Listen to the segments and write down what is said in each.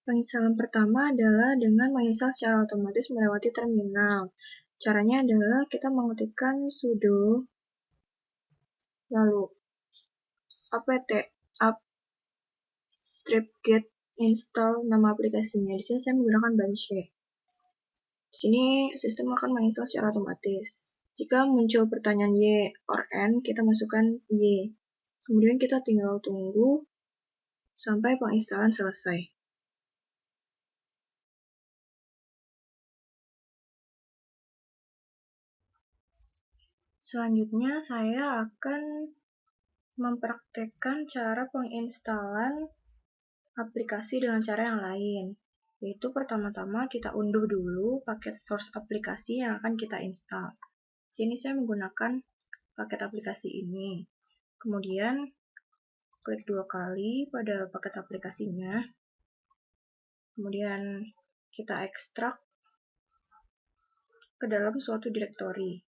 Penginstalan pertama adalah dengan menginstal secara otomatis melewati terminal. Caranya adalah kita mengetikkan sudo lalu apt apt-get install nama aplikasinya. Di sini saya menggunakan Banshee. Di sini sistem akan menginstal secara otomatis. Jika muncul pertanyaan Y or N, kita masukkan Y. Kemudian kita tinggal tunggu sampai penginstalan selesai. Selanjutnya saya akan mempraktekkan cara penginstalan aplikasi dengan cara yang lain. Yaitu pertama-tama kita unduh dulu paket source aplikasi yang akan kita install. Di sini saya menggunakan paket aplikasi ini. Kemudian klik 2 kali pada paket aplikasinya. Kemudian kita ekstrak ke dalam suatu direktori.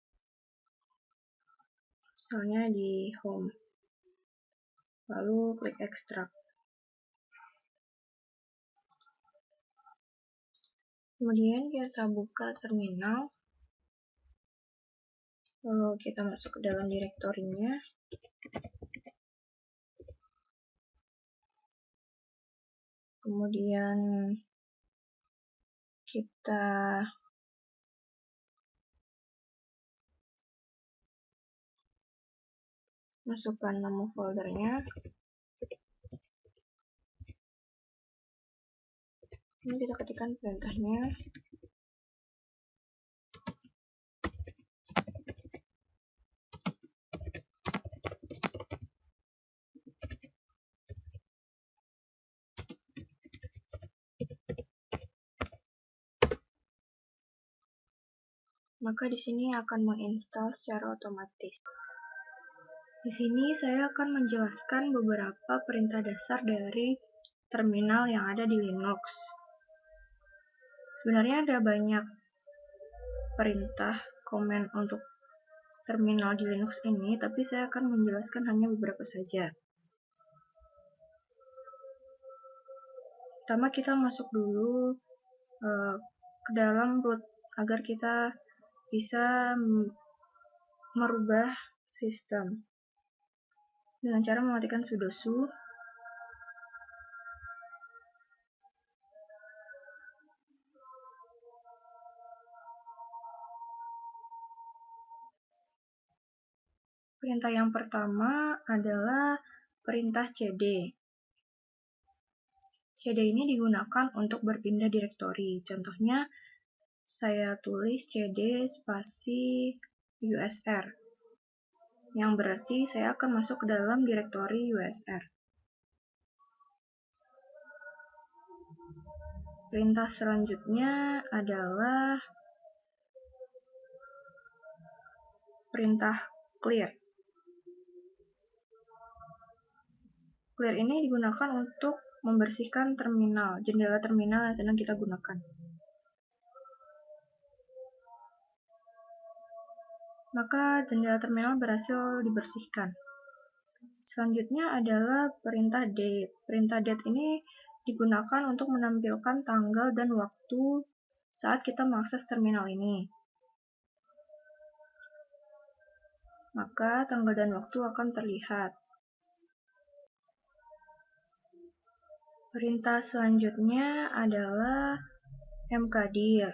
Misalnya di home. Lalu klik ekstrak. Kemudian kita buka terminal. Lalu kita masuk ke dalam direktorinya. Kemudian kita masukkan nama foldernya. Ini kita ketikkan perintahnya. Maka di sini akan menginstal secara otomatis. Di sini saya akan menjelaskan beberapa perintah dasar dari terminal yang ada di Linux. Sebenarnya ada banyak perintah command untuk terminal di Linux ini, tapi saya akan menjelaskan hanya beberapa saja. Pertama kita masuk dulu ke dalam root agar kita bisa merubah sistem dengan cara mematikan sudo-su. Perintah yang pertama adalah perintah cd. cd ini digunakan untuk berpindah direktori. Contohnya saya tulis cd spasi usr, yang berarti saya akan masuk ke dalam direktori usr. Perintah selanjutnya adalah perintah clear. Clear ini digunakan untuk membersihkan terminal, jendela terminal yang sedang kita gunakan. Maka jendela terminal berhasil dibersihkan. Selanjutnya adalah perintah date. Perintah date ini digunakan untuk menampilkan tanggal dan waktu saat kita mengakses terminal ini. Maka tanggal dan waktu akan terlihat. Perintah selanjutnya adalah mkdir.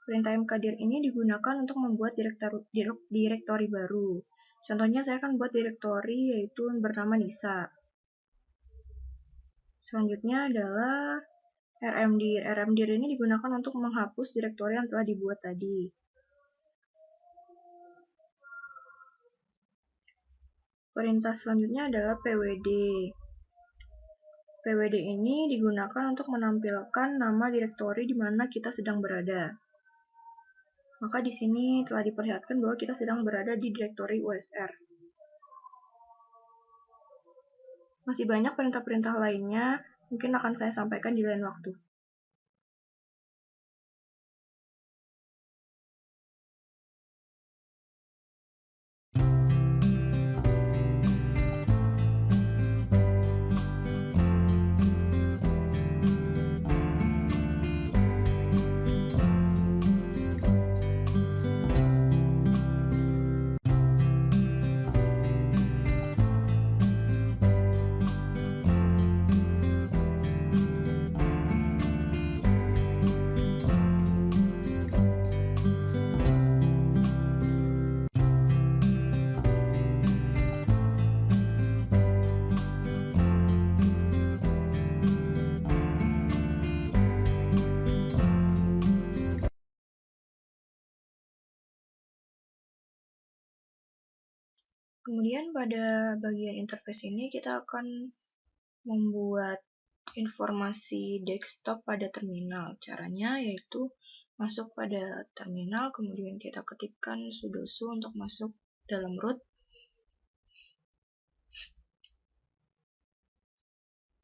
Perintah mkdir ini digunakan untuk membuat direktori baru. Contohnya saya akan buat direktori yaitu bernama Nisa. Selanjutnya adalah rmdir. Rmdir ini digunakan untuk menghapus direktori yang telah dibuat tadi. Perintah selanjutnya adalah pwd. PWD ini digunakan untuk menampilkan nama direktori di mana kita sedang berada. Maka di sini telah diperlihatkan bahwa kita sedang berada di direktori USR. Masih banyak perintah-perintah lainnya, mungkin akan saya sampaikan di lain waktu. Kemudian pada bagian interface ini kita akan membuat informasi desktop pada terminal. Caranya yaitu masuk pada terminal, kemudian kita ketikkan sudo su untuk masuk dalam root.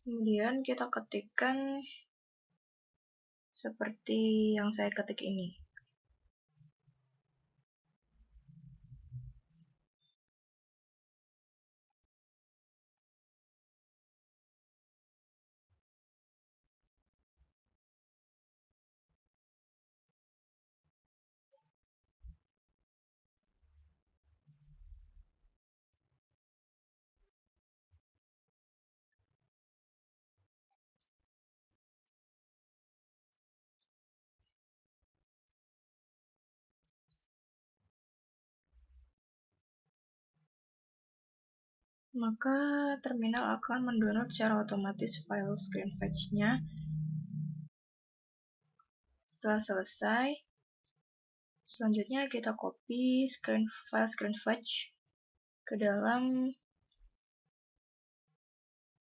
Kemudian kita ketikkan seperti yang saya ketik ini. Maka terminal akan mendownload secara otomatis file screen fetch-nya. Setelah selesai, selanjutnya kita copy file screen fetch ke dalam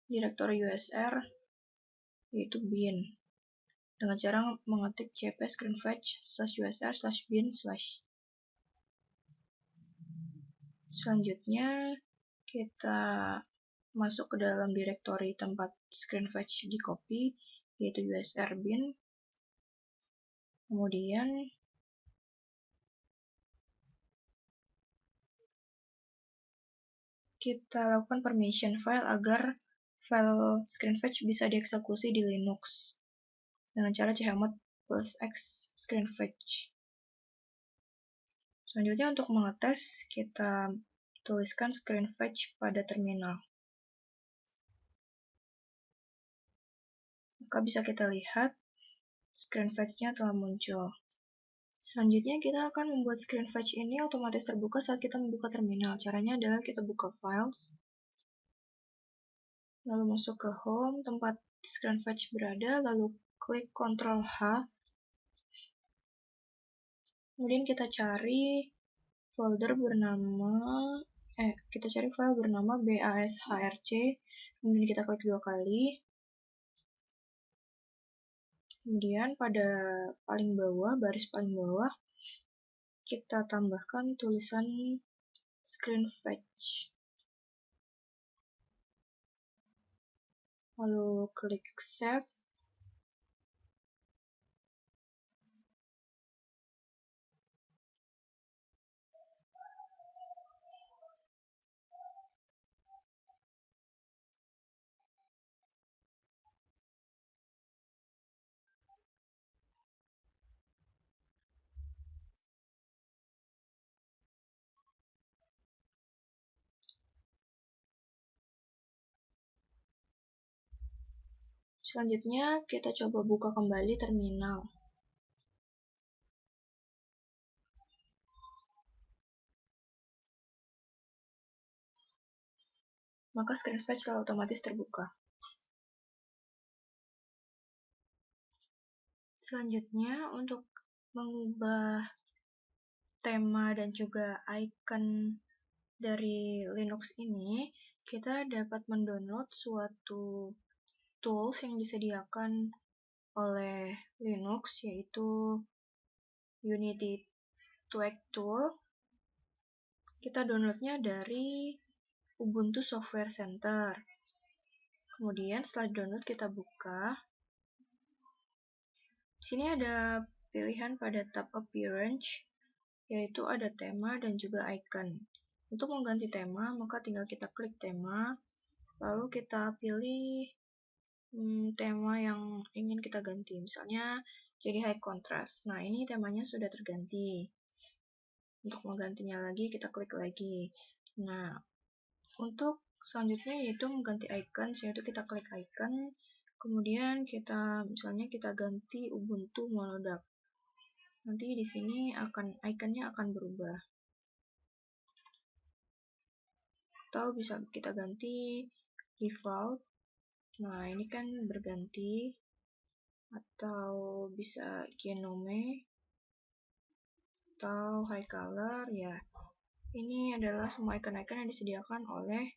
direktori usr, yaitu bin, dengan cara mengetik cp screen fetch /usr/bin/. Selanjutnya kita masuk ke dalam direktori tempat screen fetch di copy, yaitu usr bin. Kemudian kita lakukan permission file agar file screen fetch bisa dieksekusi di Linux dengan cara chmod +x screen fetch. Selanjutnya untuk mengetes, kita tuliskan screen fetch pada terminal. Maka bisa kita lihat screen fetch-nya telah muncul. Selanjutnya kita akan membuat screen fetch ini otomatis terbuka saat kita membuka terminal. Caranya adalah kita buka files, lalu masuk ke home, tempat screen fetch berada, lalu klik Ctrl H. Kemudian kita cari file bernama bashrc, kemudian kita klik 2 kali. Kemudian pada baris paling bawah, kita tambahkan tulisan screen fetch. Lalu klik save. Selanjutnya kita coba buka kembali terminal. Maka screen fetch telah otomatis terbuka. Selanjutnya untuk mengubah tema dan juga icon dari Linux ini, kita dapat mendownload suatu tools yang disediakan oleh Linux, yaitu Unity Tweak Tool. Kita downloadnya dari Ubuntu Software Center. Kemudian setelah download kita buka. Di sini ada pilihan pada tab Appearance, yaitu ada tema dan juga icon. Untuk mengganti tema, maka tinggal kita klik tema, lalu kita pilih tema yang ingin kita ganti. Misalnya jadi high contrast. Nah, ini temanya sudah terganti. Untuk menggantinya lagi, kita klik lagi. Nah, untuk selanjutnya yaitu mengganti icon, yaitu kita klik icon, kemudian misalnya kita ganti Ubuntu Monodark. Nanti di sini iconnya akan berubah. Atau bisa kita ganti default. Nah, ini kan berganti. Atau bisa Genome atau High Color ya. Ini adalah semua icon-icon yang disediakan oleh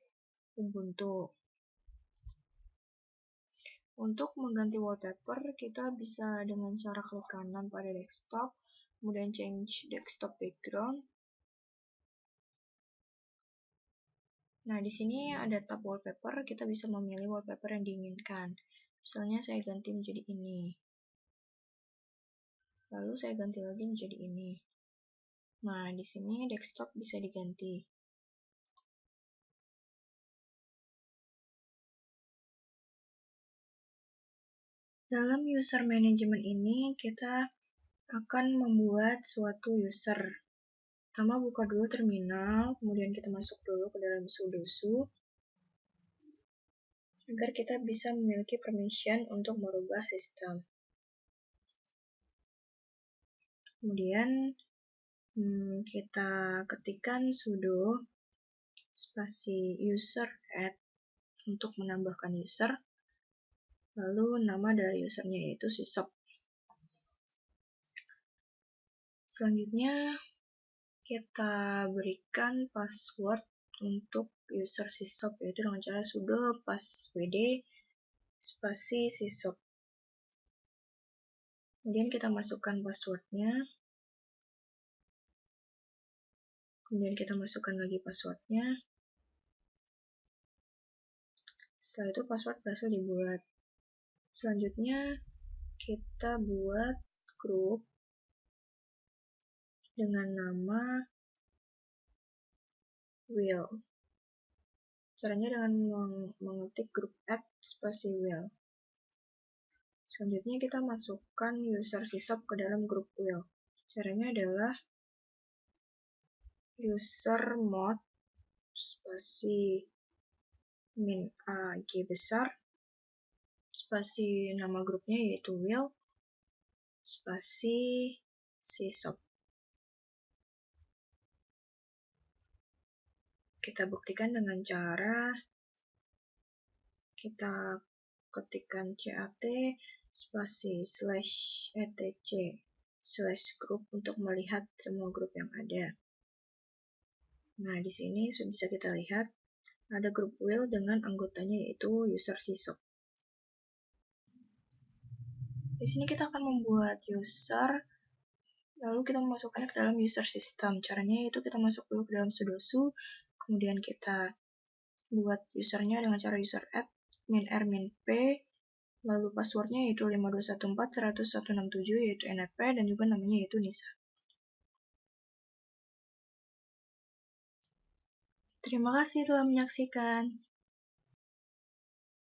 Ubuntu. Untuk mengganti wallpaper, kita bisa dengan cara klik kanan pada desktop, kemudian change desktop background. Nah, di sini ada tab wallpaper, kita bisa memilih wallpaper yang diinginkan. Misalnya saya ganti menjadi ini. Lalu saya ganti lagi menjadi ini. Nah, di sini desktop bisa diganti. Dalam user management ini, kita akan membuat suatu user. Pertama, buka dulu terminal, kemudian kita masuk dulu ke dalam sudosu, agar kita bisa memiliki permission untuk merubah sistem. Kemudian, kita ketikkan sudo spasi user add untuk menambahkan user. Lalu nama dari usernya yaitu sysop. Selanjutnya kita berikan password untuk user sysop, yaitu dengan cara sudo passwd spasi sysop. Kemudian kita masukkan passwordnya. Kemudian kita masukkan lagi passwordnya. Setelah itu password berhasil dibuat. Selanjutnya kita buat grup dengan nama will. Caranya dengan mengetik grup add spasi will. Selanjutnya kita masukkan user sysop ke dalam grup will. Caranya adalah user mod spasi min a g besar spasi nama grupnya yaitu will spasi sysop. Kita buktikan dengan cara kita ketikkan cat spasi /etc/group untuk melihat semua grup yang ada. Nah, di sini bisa kita lihat ada grup will dengan anggotanya yaitu user sysop. Di sini kita akan membuat user, lalu kita memasukkannya ke dalam user system. Caranya yaitu kita masuk dulu ke dalam sudosu, kemudian kita buat usernya dengan cara user add min r min p, lalu passwordnya yaitu 5214.100.167 yaitu NRP, dan juga namanya yaitu Nisa. Terima kasih telah menyaksikan.